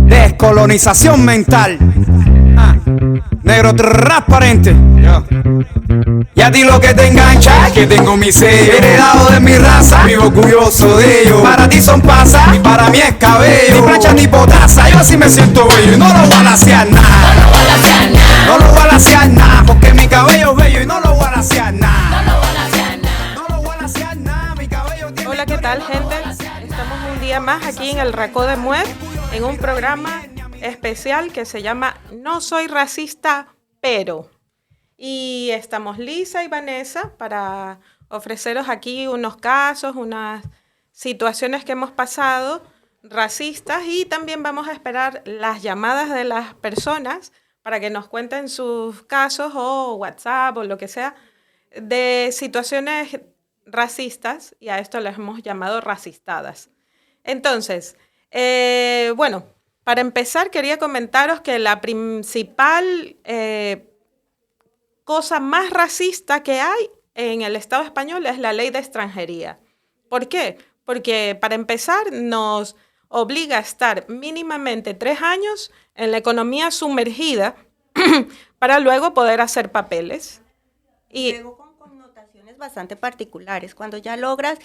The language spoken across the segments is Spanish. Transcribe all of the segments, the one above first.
Descolonización mental. Negro transparente. Y a ti lo que te engancha es que tengo mi sello heredado de mi raza, vivo orgulloso de ello. Para ti son pasas y para mí es cabello. Ni plancha ni potaza, yo así me siento bello. Y no lo voy a lasear nada. No lo voy a lasear nada. No lo voy a lasear nada. Porque mi cabello es bello y no lo voy a lasear nada. No lo voy a lasear nada. No lo voy a lasear nada. Mi cabello tiene. Hola, ¿qué tal, gente? Estamos un día más aquí en el Racó de Muez, en un programa especial que se llama No Soy Racista, pero... Y estamos Lisa y Vanessa para ofreceros aquí unos casos, unas situaciones que hemos pasado racistas, y también vamos a esperar las llamadas de las personas para que nos cuenten sus casos o WhatsApp o lo que sea de situaciones racistas, y a esto les hemos llamado racistadas. Entonces, bueno, para empezar quería comentaros que la principal cosa más racista que hay en el Estado español es la ley de extranjería. ¿Por qué? Porque para empezar nos obliga a estar mínimamente 3 años en la economía sumergida para luego poder hacer papeles. Y luego con connotaciones bastante particulares. Cuando ya logras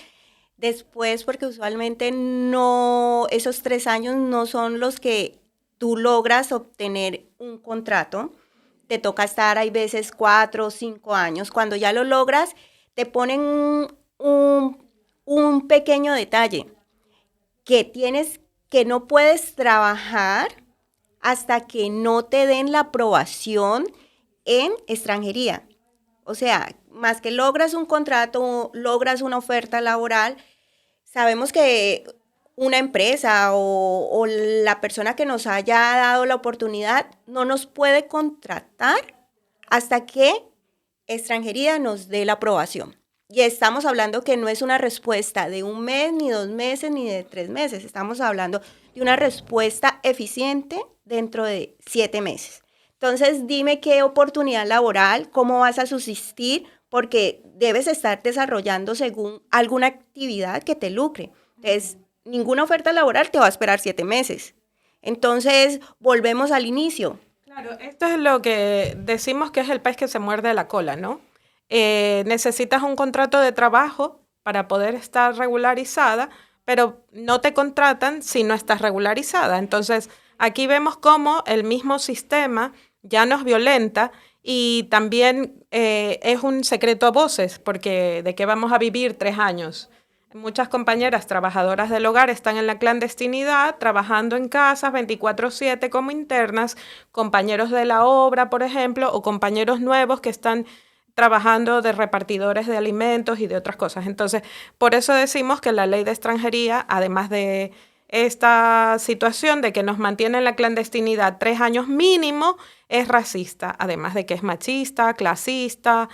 después, porque usualmente no, esos 3 años no son los que tú logras obtener un contrato, te toca estar, hay veces 4 o 5 años. Cuando ya lo logras, te ponen un pequeño detalle, que no puedes trabajar hasta que no te den la aprobación en extranjería. O sea, más que logras un contrato, logras una oferta laboral, sabemos que una empresa o la persona que nos haya dado la oportunidad no nos puede contratar hasta que extranjería nos dé la aprobación. Y estamos hablando que no es una respuesta de 1 mes, ni 2 meses, ni de 3 meses. Estamos hablando de una respuesta eficiente dentro de 7 meses. Entonces, dime qué oportunidad laboral, cómo vas a subsistir, porque debes estar desarrollando según alguna actividad que te lucre. Entonces, ninguna oferta laboral te va a esperar 7 meses. Entonces, volvemos al inicio. Claro, esto es lo que decimos que es el pez que se muerde la cola, ¿no? Necesitas un contrato de trabajo para poder estar regularizada, pero no te contratan si no estás regularizada. Entonces, aquí vemos cómo el mismo sistema ya nos violenta, y también es un secreto a voces, porque ¿de qué vamos a vivir 3 años? Muchas compañeras trabajadoras del hogar están en la clandestinidad, trabajando en casas 24/7 como internas, compañeros de la obra, por ejemplo, o compañeros nuevos que están trabajando de repartidores de alimentos y de otras cosas. Entonces, por eso decimos que la ley de extranjería, además de esta situación de que nos mantiene en la clandestinidad 3 años mínimo, es racista, además de que es machista, clasista,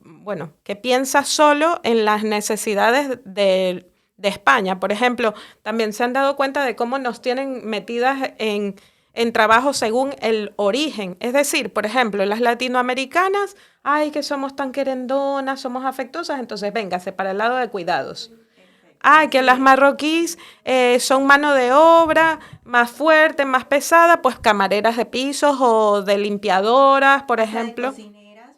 bueno, que piensa solo en las necesidades de España. Por ejemplo, también se han dado cuenta de cómo nos tienen metidas en trabajo según el origen. Es decir, por ejemplo, las latinoamericanas, ay, que somos tan querendonas, somos afectuosas, entonces véngase para el lado de cuidados. Que las marroquíes son mano de obra más fuerte, más pesada, pues camareras de pisos o de limpiadoras, por ejemplo.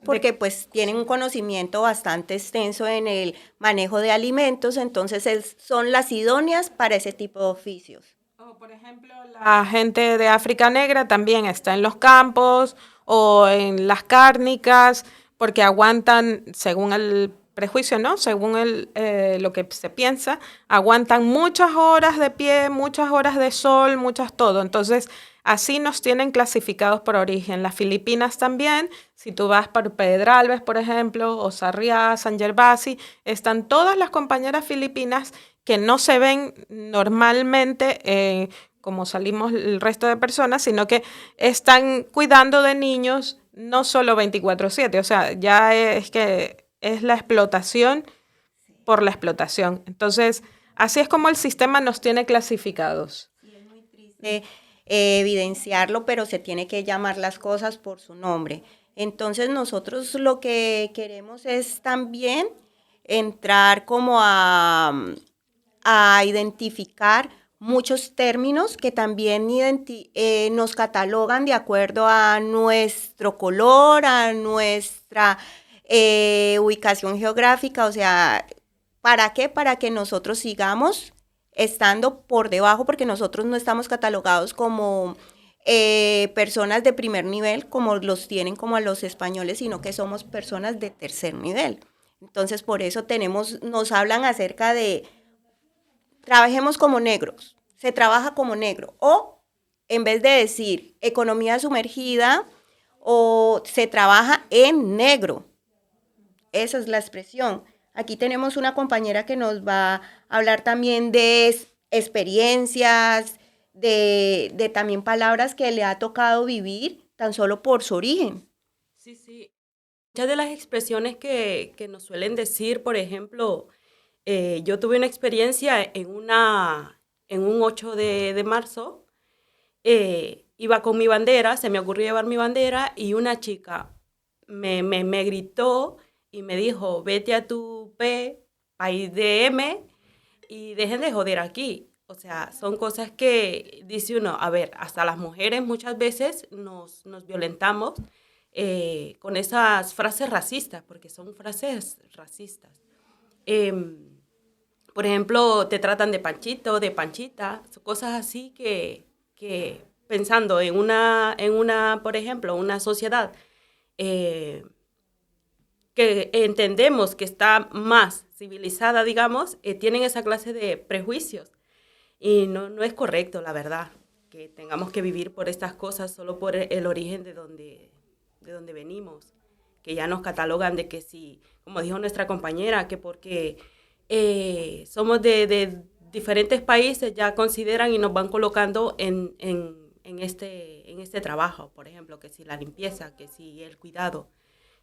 Porque pues tienen un conocimiento bastante extenso en el manejo de alimentos, entonces son las idóneas para ese tipo de oficios. O por ejemplo, la gente de África Negra también está en los campos o en las cárnicas, porque aguantan, según el prejuicio, ¿no? Según lo que se piensa, aguantan muchas horas de pie, muchas horas de sol, muchas todo. Entonces, así nos tienen clasificados por origen. Las Filipinas también, si tú vas por Pedralbes, por ejemplo, o Sarriá, San Gervasi, están todas las compañeras filipinas que no se ven normalmente como salimos el resto de personas, sino que están cuidando de niños no solo 24/7, o sea, ya es que es la explotación por la explotación. Entonces, así es como el sistema nos tiene clasificados. Sí, es muy triste evidenciarlo, pero se tiene que llamar las cosas por su nombre. Entonces, nosotros lo que queremos es también entrar como a identificar muchos términos que también nos catalogan de acuerdo a nuestro color, a nuestra ubicación geográfica, o sea, ¿para qué? Para que nosotros sigamos estando por debajo, porque nosotros no estamos catalogados como personas de primer nivel, como los tienen como a los españoles, sino que somos personas de tercer nivel. Entonces, por eso nos hablan acerca de, trabajemos como negros, se trabaja como negro, o en vez de decir economía sumergida, o se trabaja en negro. Esa es la expresión. Aquí tenemos una compañera que nos va a hablar también de experiencias, de también palabras que le ha tocado vivir tan solo por su origen. Sí, sí. Muchas de las expresiones que nos suelen decir, por ejemplo, yo tuve una experiencia en un 8 de marzo, iba con mi bandera, se me ocurrió llevar mi bandera y una chica me gritó y me dijo, vete a tu país de M y dejen de joder aquí. O sea, son cosas que dice uno, a ver, hasta las mujeres muchas veces nos violentamos con esas frases racistas, porque son frases racistas. Por ejemplo, te tratan de panchito, de panchita, cosas así que pensando en una, por ejemplo, una sociedad que entendemos que está más civilizada, digamos, tienen esa clase de prejuicios. Y no es correcto, la verdad, que tengamos que vivir por estas cosas solo por el origen de donde venimos, que ya nos catalogan de que si, como dijo nuestra compañera, que porque somos de diferentes países ya consideran y nos van colocando en este trabajo, por ejemplo, que si la limpieza, que si el cuidado,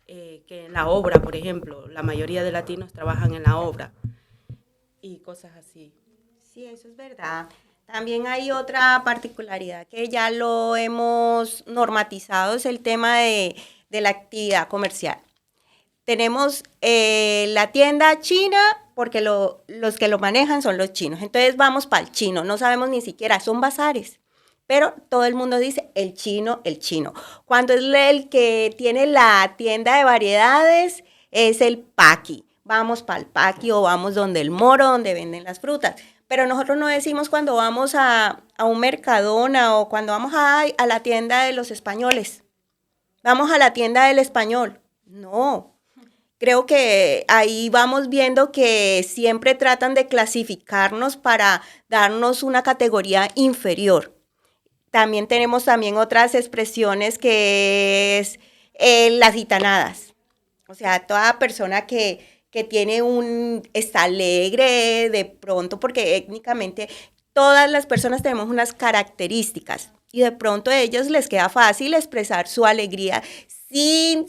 que en la obra, por ejemplo, la mayoría de latinos trabajan en la obra y cosas así. Sí, eso es verdad. También hay otra particularidad que ya lo hemos normatizado, es el tema de la actividad comercial. Tenemos la tienda china, porque los que lo manejan son los chinos. Entonces vamos para el chino, no sabemos ni siquiera, son bazares. Pero todo el mundo dice el chino, el chino. Cuando es el que tiene la tienda de variedades, es el paqui. Vamos para el paqui o vamos donde el moro, donde venden las frutas. Pero nosotros no decimos cuando vamos a un Mercadona o cuando vamos a la tienda de los españoles. Vamos a la tienda del español. No. Creo que ahí vamos viendo que siempre tratan de clasificarnos para darnos una categoría inferior. También tenemos otras expresiones que es las gitanadas. O sea, toda persona que está alegre de pronto, porque étnicamente todas las personas tenemos unas características y de pronto a ellos les queda fácil expresar su alegría sin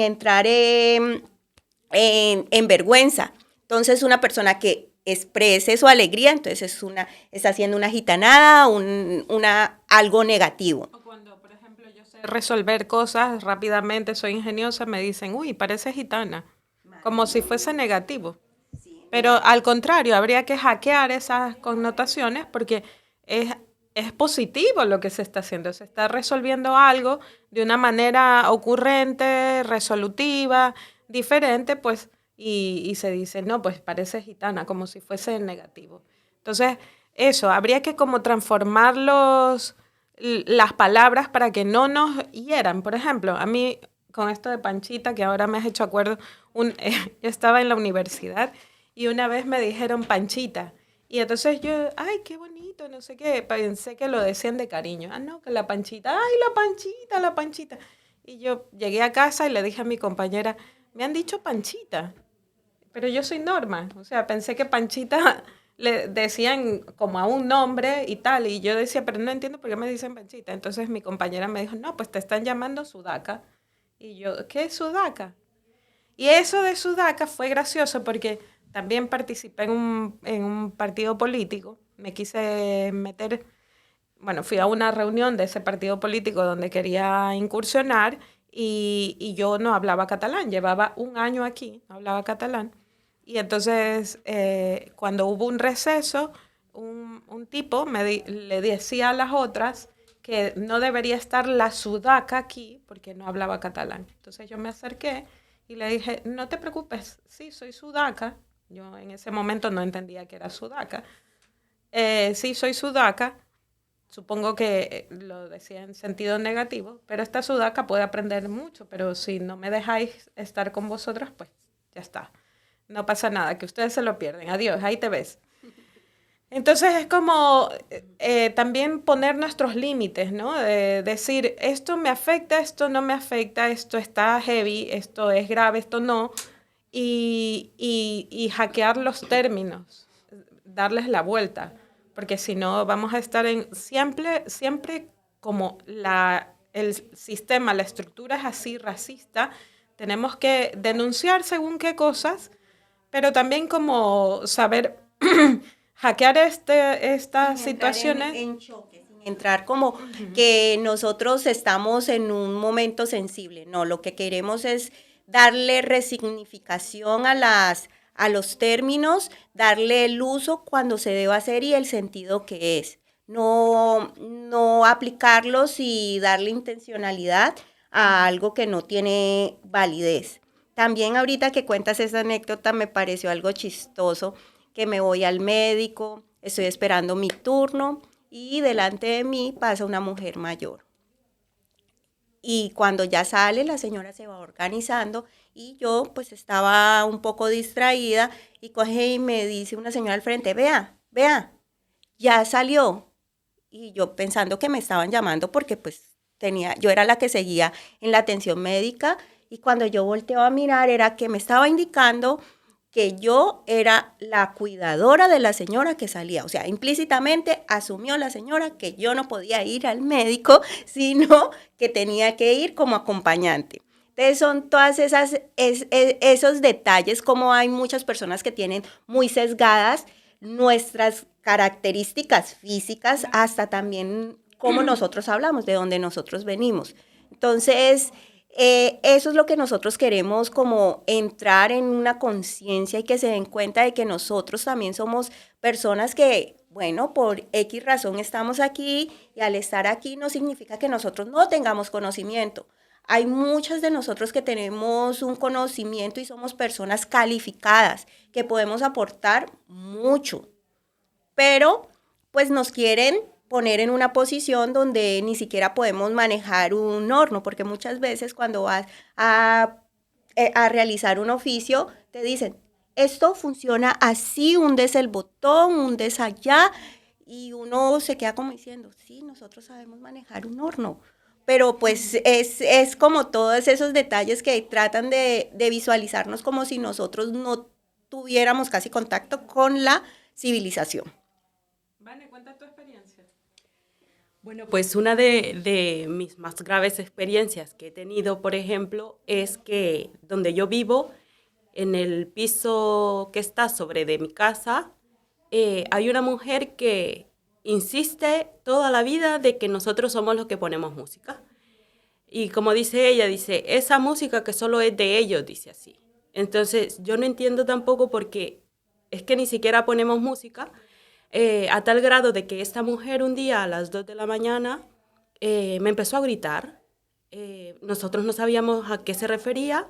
entrar en vergüenza. Entonces, una persona que exprese su alegría, entonces está haciendo una gitanada, algo negativo. O cuando, por ejemplo, yo sé resolver cosas rápidamente, soy ingeniosa, me dicen, uy, parece gitana. Como si fuese negativo. Sí. Pero al contrario, habría que hackear esas connotaciones porque es positivo lo que se está haciendo. Se está resolviendo algo de una manera ocurrente, resolutiva, diferente, pues, y se dice, no, pues parece gitana, como si fuese negativo. Entonces, eso, habría que como transformar las palabras para que no nos hieran. Por ejemplo, a mí, con esto de panchita, que ahora me has hecho acuerdo, yo estaba en la universidad y una vez me dijeron panchita. Y entonces yo, ay, qué bonito, no sé qué, pensé que lo decían de cariño. Ah, no, que la panchita, ay, la panchita, la panchita. Y yo llegué a casa y le dije a mi compañera, me han dicho panchita, pero yo soy Norma. O sea, pensé que panchita le decían como a un nombre y tal. Y yo decía, pero no entiendo por qué me dicen panchita. Entonces mi compañera me dijo, no, pues te están llamando sudaca. Y yo, ¿qué es sudaca? Y eso de sudaca fue gracioso porque también participé en un partido político. Me quise meter, bueno, fui a una reunión de ese partido político donde quería incursionar y yo no hablaba catalán. Llevaba un año aquí, no hablaba catalán. Y entonces, cuando hubo un receso, un tipo le decía a las otras que no debería estar la sudaca aquí porque no hablaba catalán. Entonces yo me acerqué y le dije, no te preocupes, sí, soy sudaca. Yo en ese momento no entendía que era sudaca. Sí, soy sudaca. Supongo que lo decía en sentido negativo, pero esta sudaca puede aprender mucho, pero si no me dejáis estar con vosotras, pues ya está. No pasa nada, que ustedes se lo pierden. Adiós, ahí te ves. Entonces es como también poner nuestros límites, ¿no? Decir, esto me afecta, esto no me afecta, esto está heavy, esto es grave, esto no. Y hackear los términos, darles la vuelta, porque si no vamos a estar siempre como el sistema, la estructura es así racista, tenemos que denunciar según qué cosas, pero también como saber hackear estas situaciones. En choque, sin entrar como que nosotros estamos en un momento sensible. No, lo que queremos es darle resignificación a los términos, darle el uso cuando se debe hacer y el sentido que es. No aplicarlos y darle intencionalidad a algo que no tiene validez. También ahorita que cuentas esa anécdota me pareció algo chistoso, que me voy al médico, estoy esperando mi turno y delante de mí pasa una mujer mayor. Y cuando ya sale, la señora se va organizando y yo pues estaba un poco distraída y coge y me dice una señora al frente, vea, ya salió. Y yo pensando que me estaban llamando porque pues yo era la que seguía en la atención médica y cuando yo volteo a mirar era que me estaba indicando que yo era la cuidadora de la señora que salía. O sea, implícitamente asumió la señora que yo no podía ir al médico, sino que tenía que ir como acompañante. Entonces son todas esos detalles, como hay muchas personas que tienen muy sesgadas nuestras características físicas, hasta también cómo nosotros hablamos, de dónde nosotros venimos. Entonces, eso es lo que nosotros queremos, como entrar en una conciencia y que se den cuenta de que nosotros también somos personas que, bueno, por X razón estamos aquí y al estar aquí no significa que nosotros no tengamos conocimiento. Hay muchos de nosotros que tenemos un conocimiento y somos personas calificadas, que podemos aportar mucho, pero pues nos quieren poner en una posición donde ni siquiera podemos manejar un horno, porque muchas veces cuando vas a realizar un oficio, te dicen, esto funciona así, hundes el botón, hundes allá, y uno se queda como diciendo, sí, nosotros sabemos manejar un horno, pero pues es como todos esos detalles que tratan de visualizarnos como si nosotros no tuviéramos casi contacto con la civilización. Vane, cuenta tu experiencia. Bueno, pues una de mis más graves experiencias que he tenido, por ejemplo, es que donde yo vivo, en el piso que está sobre de mi casa, hay una mujer que insiste toda la vida de que nosotros somos los que ponemos música. Y como dice ella, dice, esa música que solo es de ellos, dice así. Entonces, yo no entiendo tampoco porque es que ni siquiera ponemos música, a tal grado de que esta mujer un día a las 2 de la mañana me empezó a gritar. Nosotros no sabíamos a qué se refería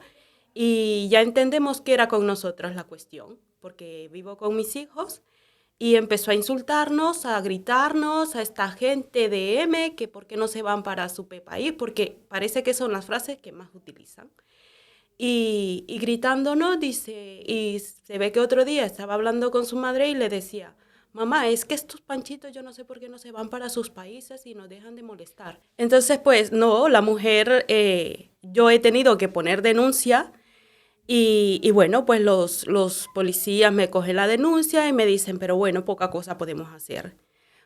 y ya entendemos que era con nosotras la cuestión, porque vivo con mis hijos. Y empezó a insultarnos, a gritarnos a esta gente de M, que por qué no se van para su país, porque parece que son las frases que más utilizan. Y gritándonos, dice, y se ve que otro día estaba hablando con su madre y le decía, mamá, es que estos panchitos yo no sé por qué no se van para sus países y nos dejan de molestar. Entonces, pues, no, la mujer, yo he tenido que poner denuncia. Y bueno, pues los policías me cogen la denuncia y me dicen, pero bueno, poca cosa podemos hacer.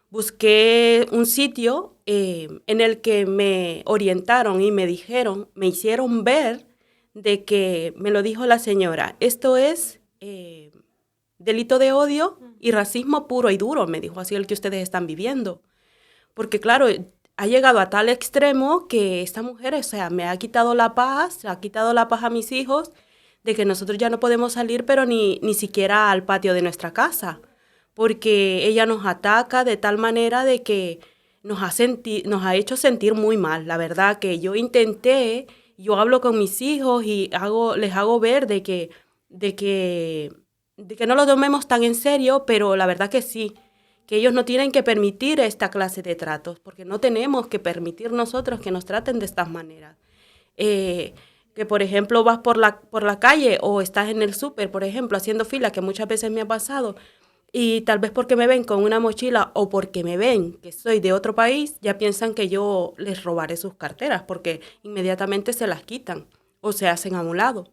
Busqué un sitio en el que me orientaron y me dijeron, me hicieron ver de que, me lo dijo la señora, esto es delito de odio y racismo puro y duro, me dijo, así el que ustedes están viviendo. Porque claro, ha llegado a tal extremo que esta mujer, o sea, me ha quitado la paz, ha quitado la paz a mis hijos, de que nosotros ya no podemos salir, pero ni siquiera al patio de nuestra casa, porque ella nos ataca de tal manera de que nos ha hecho sentir muy mal. La verdad que yo hablo con mis hijos y les hago ver de que no lo tomemos tan en serio, pero la verdad que sí, que ellos no tienen que permitir esta clase de tratos, porque no tenemos que permitir nosotros que nos traten de estas maneras. Que por ejemplo vas por la calle o estás en el súper, por ejemplo, haciendo fila, que muchas veces me ha pasado, y tal vez porque me ven con una mochila o porque me ven que soy de otro país, ya piensan que yo les robaré sus carteras, porque inmediatamente se las quitan o se hacen a un lado.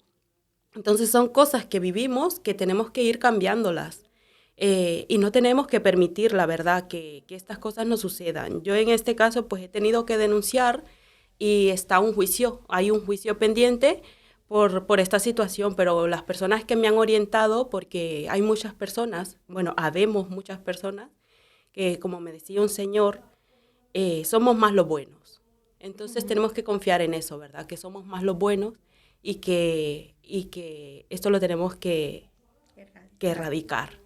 Entonces son cosas que vivimos que tenemos que ir cambiándolas. Y no tenemos que permitir, la verdad, que estas cosas no sucedan. Yo en este caso pues he tenido que denunciar y hay un juicio pendiente por esta situación, pero las personas que me han orientado, porque hay muchas personas, habemos muchas personas que, como me decía un señor, somos más los buenos. Entonces tenemos que confiar en eso, ¿verdad? Que somos más los buenos y que esto lo tenemos que erradicar.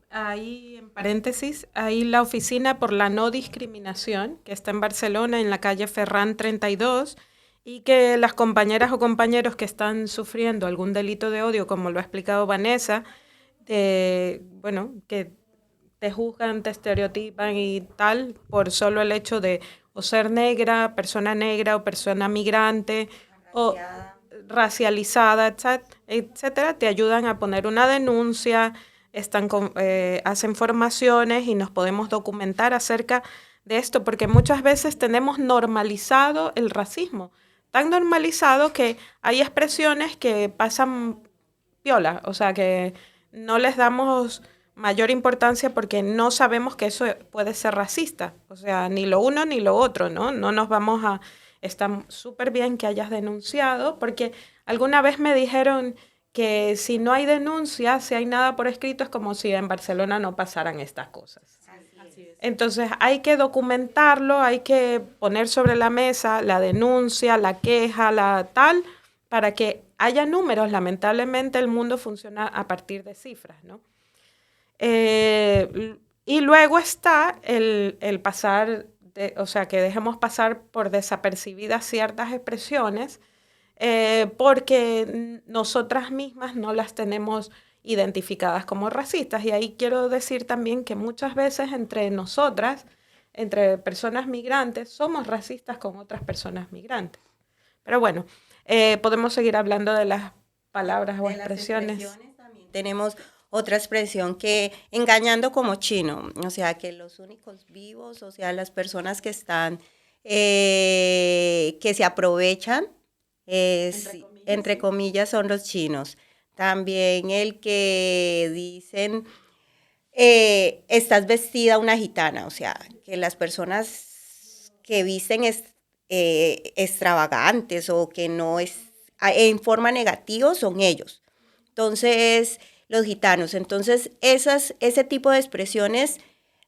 Hay en paréntesis, hay la Oficina por la No Discriminación, que está en Barcelona, en la calle Ferran 32, y que las compañeras o compañeros que están sufriendo algún delito de odio, como lo ha explicado Vanessa, que te juzgan, te estereotipan y tal, por solo el hecho de o ser negra o persona migrante, o racializada, etcétera, te ayudan a poner una denuncia, hacen formaciones y nos podemos documentar acerca de esto, porque muchas veces tenemos normalizado el racismo, tan normalizado que hay expresiones que pasan piola, o sea que no les damos mayor importancia porque no sabemos que eso puede ser racista, o sea, ni lo uno ni lo otro, ¿no? No nos vamos a... Está súper bien que hayas denunciado, porque alguna vez me dijeron que si no hay denuncia, si hay nada por escrito, es como si en Barcelona no pasaran estas cosas. Así es. Entonces hay que documentarlo, hay que poner sobre la mesa la denuncia, la queja, para que haya números. Lamentablemente el mundo funciona a partir de cifras, ¿no? Y luego está el pasar, que dejemos pasar por desapercibidas ciertas expresiones, porque nosotras mismas no las tenemos identificadas como racistas. Y ahí quiero decir también que muchas veces entre nosotras, entre personas migrantes, somos racistas con otras personas migrantes. Pero bueno, podemos seguir hablando de las palabras o expresiones. También tenemos otra expresión que engañando como chino, o sea, que los únicos vivos, o sea, las personas que están, que se aprovechan, entre comillas, son los chinos. También el que dicen, estás vestida una gitana, o sea, que las personas que visten extravagantes o que no es en forma negativa son ellos. Entonces, los gitanos. Entonces, ese tipo de expresiones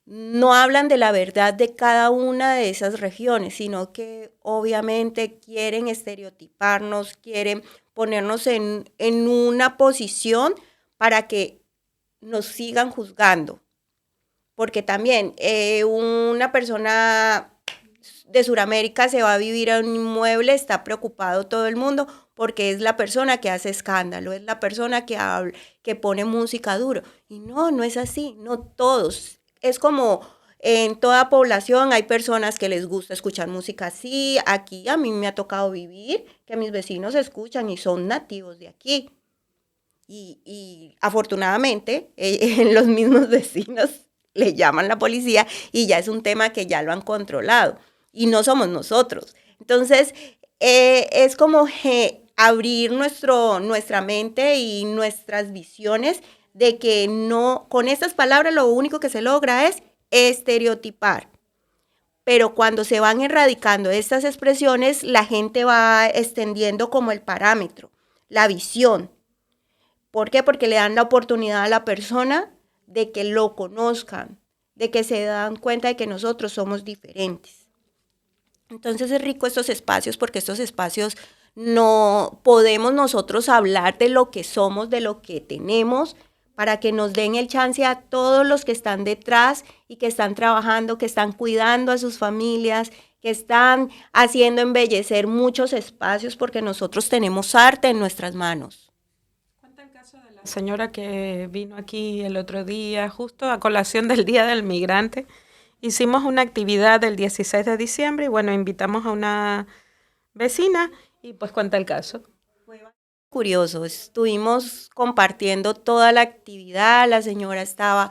no hablan de la verdad de cada una de esas regiones, sino que obviamente quieren estereotiparnos, quieren ponernos en una posición para que nos sigan juzgando. Porque también una persona de Sudamérica se va a vivir a un inmueble, está preocupado todo el mundo, porque es la persona que hace escándalo, es la persona que habla, que pone música duro. Y no es así, no todos. Es como en toda población hay personas que les gusta escuchar música así. Aquí a mí me ha tocado vivir que mis vecinos escuchan y son nativos de aquí. Y afortunadamente los mismos vecinos le llaman a la policía y ya es un tema que ya lo han controlado. Y no somos nosotros. Entonces, es como abrir nuestra mente y nuestras visiones de que no, con estas palabras lo único que se logra es estereotipar. Pero cuando se van erradicando estas expresiones, la gente va extendiendo como el parámetro, la visión. ¿Por qué? Porque le dan la oportunidad a la persona de que lo conozcan, de que se dan cuenta de que nosotros somos diferentes. Entonces es rico estos espacios porque estos espacios no podemos nosotros hablar de lo que somos, de lo que tenemos, para que nos den el chance a todos los que están detrás y que están trabajando, que están cuidando a sus familias, que están haciendo embellecer muchos espacios, porque nosotros tenemos arte en nuestras manos. Cuenta el caso de la señora que vino aquí el otro día, justo a colación del Día del Migrante. Hicimos una actividad el 16 de diciembre y bueno, invitamos a una vecina y pues cuenta el caso. Curioso, estuvimos compartiendo toda la actividad, la señora estaba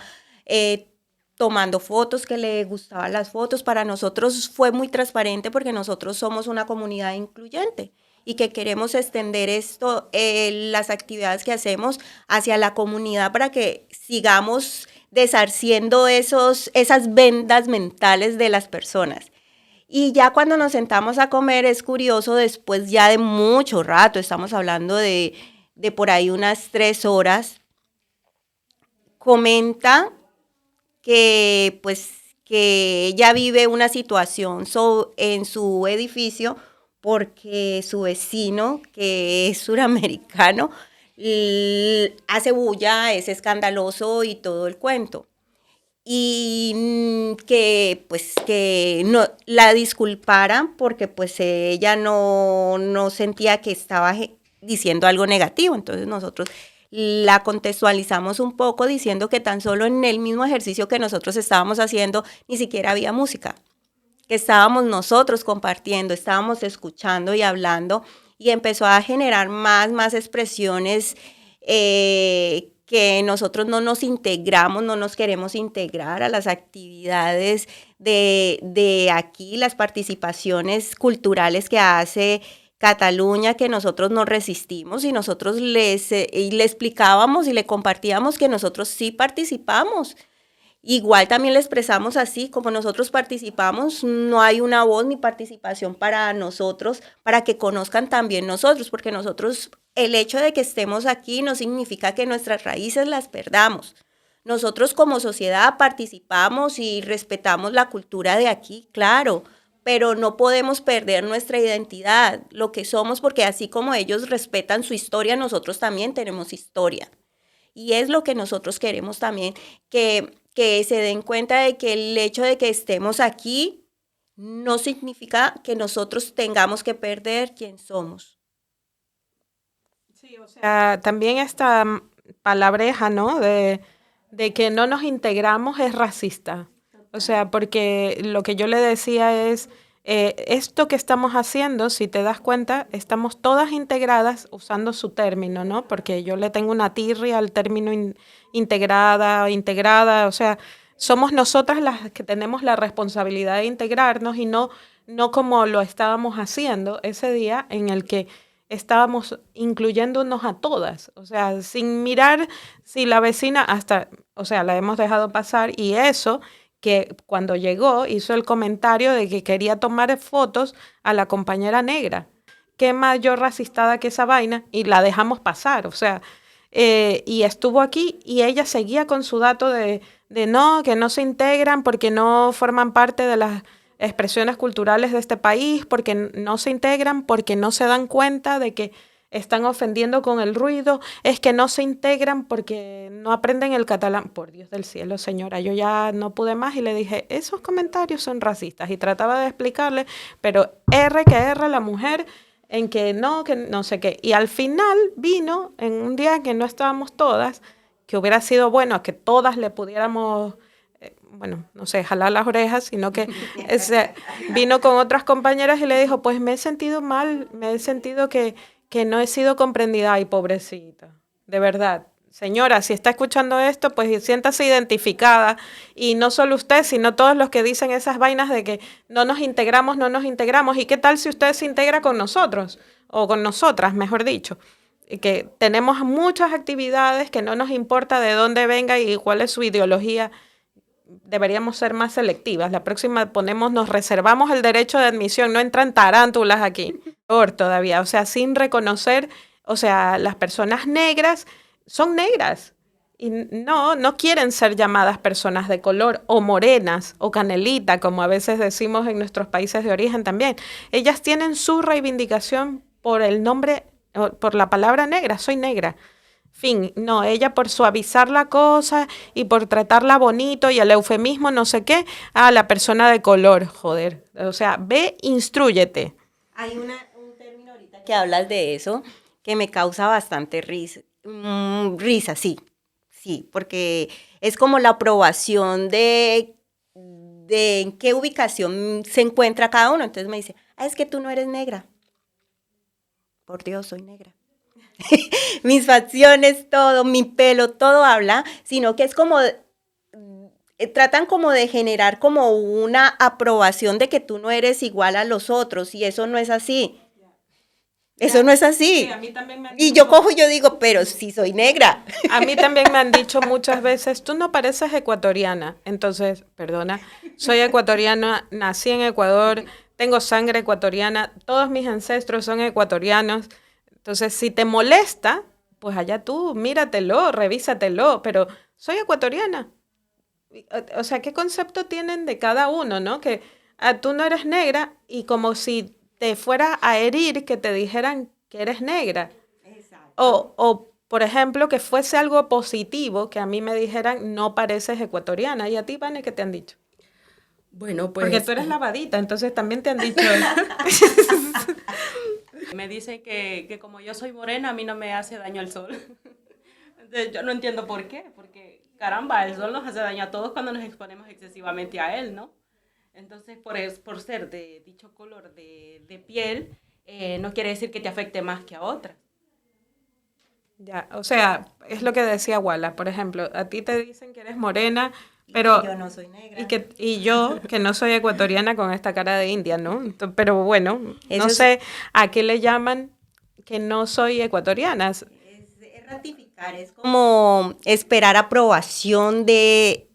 tomando fotos, que le gustaban las fotos. Para nosotros fue muy transparente porque nosotros somos una comunidad incluyente y que queremos extender esto, las actividades que hacemos hacia la comunidad para que sigamos deshaciendo esas vendas mentales de las personas. Y ya cuando nos sentamos a comer, es curioso, después ya de mucho rato, estamos hablando de por ahí unas 3 horas, comenta que ella vive una situación en su edificio porque su vecino, que es suramericano, hace bulla, es escandaloso y todo el cuento. Y que no la disculparan porque pues ella no sentía que estaba diciendo algo negativo. Entonces nosotros la contextualizamos un poco diciendo que tan solo en el mismo ejercicio que nosotros estábamos haciendo ni siquiera había música, que estábamos nosotros compartiendo, estábamos escuchando y hablando, y empezó a generar más expresiones que nosotros no nos integramos, no nos queremos integrar a las actividades de aquí, las participaciones culturales que hace Cataluña, que nosotros nos resistimos, y nosotros le explicábamos y le compartíamos que nosotros sí participamos. Igual también le expresamos así, como nosotros participamos, no hay una voz ni participación para nosotros, para que conozcan también nosotros, porque nosotros, el hecho de que estemos aquí no significa que nuestras raíces las perdamos. Nosotros como sociedad participamos y respetamos la cultura de aquí, claro, pero no podemos perder nuestra identidad, lo que somos, porque así como ellos respetan su historia, nosotros también tenemos historia. Y es lo que nosotros queremos también, que se den cuenta de que el hecho de que estemos aquí no significa que nosotros tengamos que perder quién somos. Sí, o sea, también esta palabreja, ¿no? De que no nos integramos es racista. O sea, porque lo que yo le decía es, esto que estamos haciendo, si te das cuenta, estamos todas integradas usando su término, ¿no? Porque yo le tengo una tirria al término integrada, o sea, somos nosotras las que tenemos la responsabilidad de integrarnos y no como lo estábamos haciendo ese día en el que estábamos incluyéndonos a todas, o sea, sin mirar si la vecina o sea, la hemos dejado pasar, y eso que cuando llegó hizo el comentario de que quería tomar fotos a la compañera negra. Qué mayor racistada que esa vaina, y la dejamos pasar, o sea, y estuvo aquí y ella seguía con su dato de no, que no se integran porque no forman parte de las expresiones culturales de este país, porque no se integran, porque no se dan cuenta de que están ofendiendo con el ruido, es que no se integran porque no aprenden el catalán. Por Dios del cielo, señora, yo ya no pude más y le dije, esos comentarios son racistas, y trataba de explicarle, pero R la mujer en que no sé qué. Y al final vino en un día que no estábamos todas, que hubiera sido bueno que todas le pudiéramos, bueno, no sé, jalar las orejas, sino que vino con otras compañeras y le dijo, pues me he sentido mal, me he sentido que no he sido comprendida. Ay, pobrecita, de verdad. Señora, si está escuchando esto, pues siéntase identificada, y no solo usted, sino todos los que dicen esas vainas de que no nos integramos, ¿y qué tal si usted se integra con nosotros, o con nosotras, mejor dicho? Y que tenemos muchas actividades que no nos importa de dónde venga y cuál es su ideología. Deberíamos ser más selectivas. La próxima nos reservamos el derecho de admisión, no entran tarántulas aquí, peor todavía, o sea, sin reconocer, o sea, las personas negras son negras y no quieren ser llamadas personas de color o morenas o canelita, como a veces decimos en nuestros países de origen también. Ellas tienen su reivindicación por el nombre, por la palabra negra, soy negra. Fin, no, ella por suavizar la cosa y por tratarla bonito y el eufemismo no sé qué, la persona de color, joder. O sea, ve, instrúyete. Hay un término ahorita que hablas de eso que me causa bastante risa. Risa, sí, porque es como la aprobación de en qué ubicación se encuentra cada uno. Entonces me dice, es que tú no eres negra. Por Dios, soy negra. Mis facciones, todo, mi pelo, todo habla, sino que es como, tratan como de generar como una aprobación de que tú no eres igual a los otros, y eso no es así. Eso no es así. Sí, a mí también me han Y dicho, yo cojo y yo digo, pero sí soy negra. a mí también me han dicho muchas veces, tú no pareces ecuatoriana. Entonces, perdona, soy ecuatoriana, nací en Ecuador, tengo sangre ecuatoriana, todos mis ancestros son ecuatorianos. Entonces, si te molesta, pues allá tú, míratelo, revísatelo, pero soy ecuatoriana. O sea, ¿qué concepto tienen de cada uno, no? Que tú no eres negra y como si te fuera a herir que te dijeran que eres negra. O, por ejemplo, que fuese algo positivo, que a mí me dijeran, no pareces ecuatoriana. ¿Y a ti, Vane, qué te han dicho? Bueno, pues... Porque tú eres lavadita, entonces también te han dicho... Me dicen que como yo soy morena, a mí no me hace daño el sol. Entonces, yo no entiendo por qué, porque caramba, el sol nos hace daño a todos cuando nos exponemos excesivamente a él, ¿no? Entonces, por ser de dicho color de piel, no quiere decir que te afecte más que a otras. Ya, o sea, es lo que decía Wala, por ejemplo, a ti te dicen que eres morena, pero... Yo no soy negra. Y yo, que no soy ecuatoriana con esta cara de india, ¿no? Pero bueno, Eso no es- sé a qué le llaman que no soy ecuatoriana. Es ratificar, es como esperar aprobación de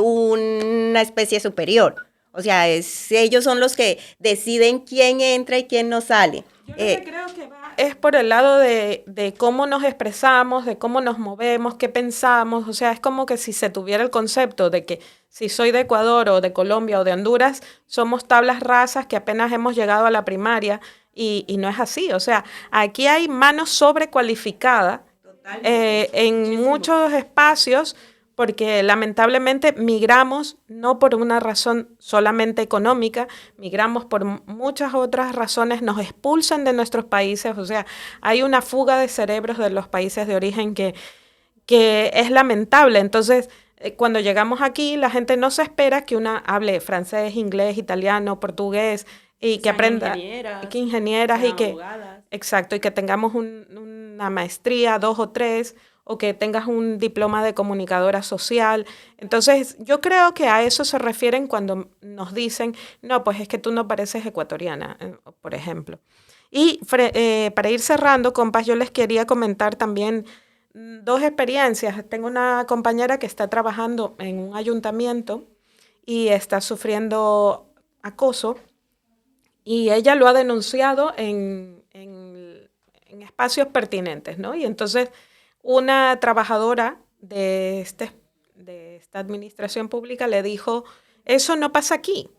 una especie superior. O sea, ellos son los que deciden quién entra y quién no sale. Yo lo que creo que va es por el lado de cómo nos expresamos, de cómo nos movemos, qué pensamos. O sea, es como que si se tuviera el concepto de que si soy de Ecuador o de Colombia o de Honduras, somos tablas rasas que apenas hemos llegado a la primaria y no es así. O sea, aquí hay mano sobrecualificada en muchos espacios porque lamentablemente migramos no por una razón solamente económica, migramos por muchas otras razones, nos expulsan de nuestros países, o sea, hay una fuga de cerebros de los países de origen que es lamentable. Entonces, cuando llegamos aquí, la gente no se espera que una hable francés, inglés, italiano, portugués y que aprenda que ingenieras y que abogadas. exacto, y que tengamos una maestría, 2 o 3, o que tengas un diploma de comunicadora social. Entonces, yo creo que a eso se refieren cuando nos dicen, no, pues es que tú no pareces ecuatoriana, por ejemplo. Y para ir cerrando, compas, yo les quería comentar también 2 experiencias. Tengo una compañera que está trabajando en un ayuntamiento y está sufriendo acoso y ella lo ha denunciado en espacios pertinentes, ¿no? Y entonces una trabajadora de esta administración pública le dijo, eso no pasa aquí,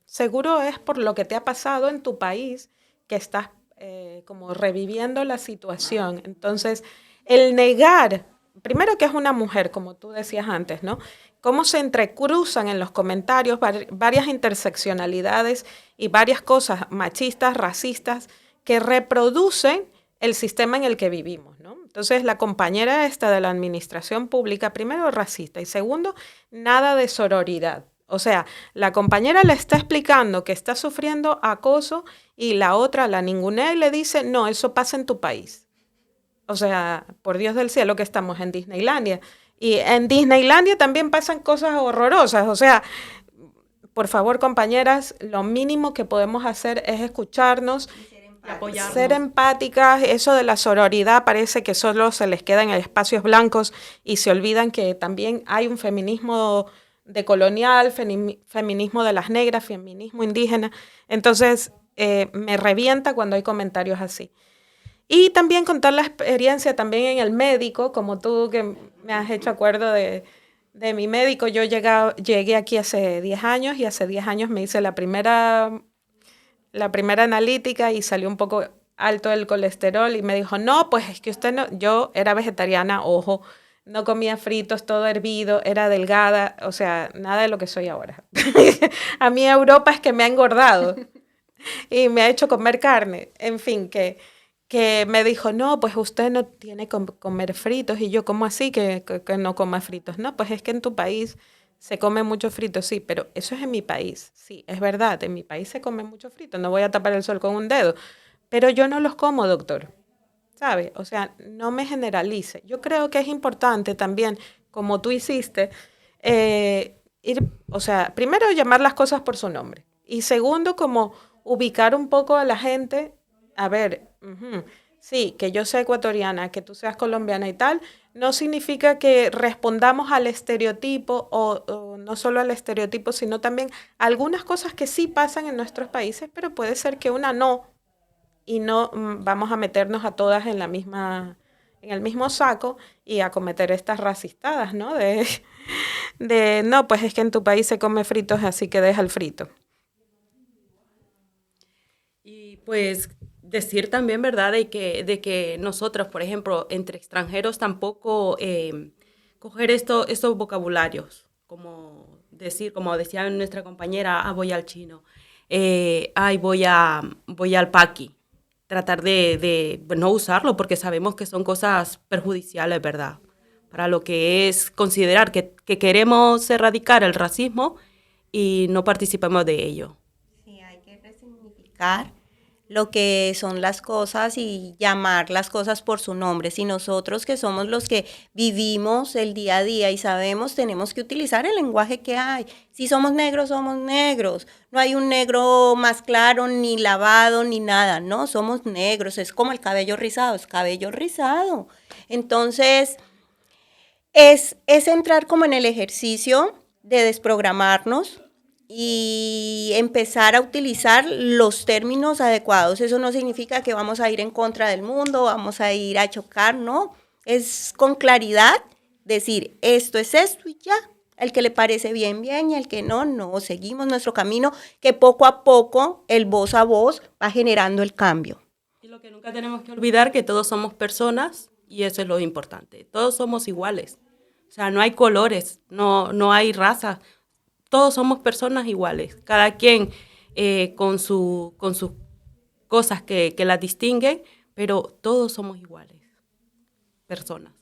seguro es por lo que te ha pasado en tu país que estás como reviviendo la situación. Entonces, el negar, primero que es una mujer, como tú decías antes, ¿no? Cómo se entrecruzan en los comentarios varias interseccionalidades y varias cosas machistas, racistas, que reproducen el sistema en el que vivimos, ¿no? Entonces, la compañera esta de la administración pública, primero racista y segundo, nada de sororidad. O sea, la compañera le está explicando que está sufriendo acoso y la otra la ningunea y le dice, no, eso pasa en tu país. O sea, por Dios del cielo que estamos en Disneylandia. Y en Disneylandia también pasan cosas horrorosas. O sea, por favor, compañeras, lo mínimo que podemos hacer es escucharnos, Apoyarnos. ser empáticas. Eso de la sororidad parece que solo se les queda en espacios blancos y se olvidan que también hay un feminismo decolonial, feminismo de las negras, feminismo indígena. Entonces, me revienta cuando hay comentarios así. Y también contar la experiencia también en el médico, como tú que me has hecho acuerdo de mi médico. Yo llegué aquí hace 10 años y hace 10 años me hice la primera analítica y salió un poco alto el colesterol y me dijo, no, pues es que usted no, yo era vegetariana, ojo, no comía fritos, todo hervido, era delgada, o sea, nada de lo que soy ahora. A mí Europa es que me ha engordado y me ha hecho comer carne, en fin, que me dijo, no, pues usted no tiene que comer fritos. Y yo, ¿cómo así que no coma fritos? No, pues es que en tu país se come mucho frito, sí, pero eso es en mi país. Sí, es verdad, en mi país se come mucho frito, no voy a tapar el sol con un dedo, pero yo no los como, doctor, ¿sabe? O sea, no me generalice. Yo creo que es importante también, como tú hiciste, o sea, primero llamar las cosas por su nombre y segundo, como ubicar un poco a la gente, a ver, sí, que yo sea ecuatoriana, que tú seas colombiana y tal, no significa que respondamos al estereotipo o no solo al estereotipo, sino también algunas cosas que sí pasan en nuestros países, pero puede ser que una no, y no vamos a meternos a todas en el mismo saco y a cometer estas racistadas, ¿no? No, pues es que en tu país se come fritos, así que deja el frito. Y pues decir también, ¿verdad?, de que nosotros, por ejemplo, entre extranjeros tampoco coger estos vocabularios, como decía nuestra compañera, voy al chino, voy al paqui. Tratar de no usarlo porque sabemos que son cosas perjudiciales, ¿verdad? Para lo que es considerar que queremos erradicar el racismo y no participamos de ello. Sí, hay que resignificar lo que son las cosas y llamar las cosas por su nombre. Si nosotros, que somos los que vivimos el día a día y sabemos, tenemos que utilizar el lenguaje que hay. Si somos negros, somos negros. No hay un negro más claro, ni lavado, ni nada. No, somos negros. Es como el cabello rizado, es cabello rizado. Entonces, es entrar como en el ejercicio de desprogramarnos y empezar a utilizar los términos adecuados. Eso no significa que vamos a ir en contra del mundo, vamos a ir a chocar, no. Es con claridad decir, esto es esto y ya. El que le parece bien, bien, y el que no, no. Seguimos nuestro camino, que poco a poco el voz a voz va generando el cambio. Y lo que nunca tenemos que olvidar, que todos somos personas, y eso es lo importante. Todos somos iguales. O sea, no hay colores, no hay razas. Todos somos personas iguales, cada quien con sus cosas que las distinguen, pero todos somos iguales, personas.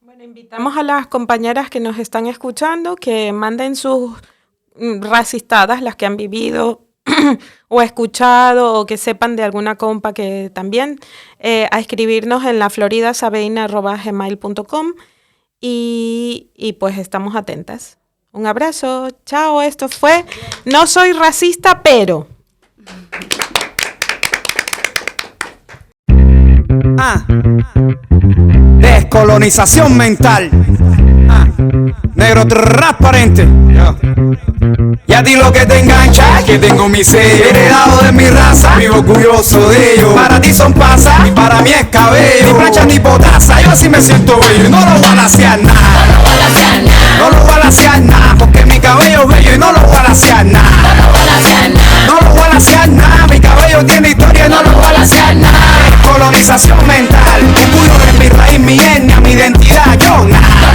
Bueno, invitamos a las compañeras que nos están escuchando que manden sus racistadas, las que han vivido o escuchado o que sepan de alguna compa que también, a escribirnos en lafloridasabeina@gmail.com y pues estamos atentas. Un abrazo, chao, esto fue No Soy Racista, pero... Descolonización mental. Negro transparente. Y a ti lo que te engancha, que tengo mi sello heredado de mi raza, vivo orgulloso de ello. Para ti son pasas y para mí es cabello. Ni plancha ni potaza, yo así me siento bello y no lo voy a lasear nada. No lo voy a lasear nada, porque mi cabello es bello y no lo voy a lasear nada. No lo voy a lasear nada, mi cabello tiene historia y no lo voy a lasear nada. Descolonización mental, orgullo de mi raíz, mi etnia, mi identidad, yo nada.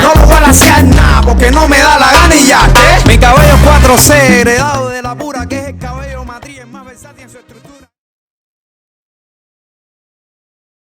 No lo voy a lasear nada, porque no me da la gana y ya. Mi cabello 4C heredado.